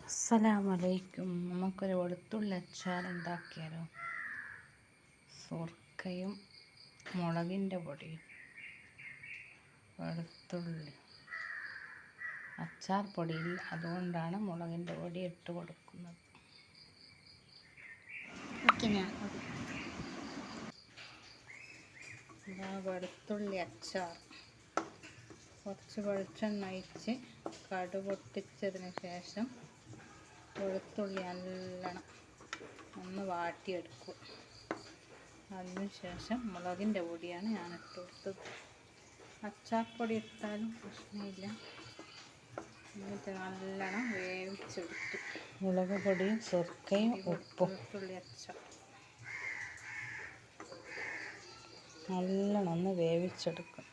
അസ്സലാമലൈക്കും. നമുക്കൊരു വെളുത്തുള്ളി അച്ചാർ ഉണ്ടാക്കിയാലോ? സുർക്കയും മുളകിൻ്റെ പൊടിയും വെളുത്തുള്ളി അച്ചാർ പൊടിയിൽ, അതുകൊണ്ടാണ് മുളകിൻ്റെ പൊടി ഇട്ട് കൊടുക്കുന്നത്. വെളുത്തുള്ളി അച്ചാർ കുറച്ച് വെളിച്ചെണ്ണ ഒഴിച്ച് കടുക് പൊട്ടിച്ചതിന് ശേഷം വെളുത്തുള്ളി നല്ലോണം ഒന്ന് വാട്ടിയെടുക്കും. അതിനുശേഷം മുളകിൻ്റെ പൊടിയാണ് ഞാൻ ഇട്ട് കൊടുത്തത്. അച്ചാർപ്പൊടി ഇട്ടാലും പ്രശ്നമില്ല. എന്നിട്ട് നല്ലോണം വേവിച്ചെടുത്തു. മുളക് പൊടിയും സുർക്കയും ഉപ്പും. വെളുത്തുള്ളി അച്ചാർ നല്ലോണം ഒന്ന് വേവിച്ചെടുക്കും.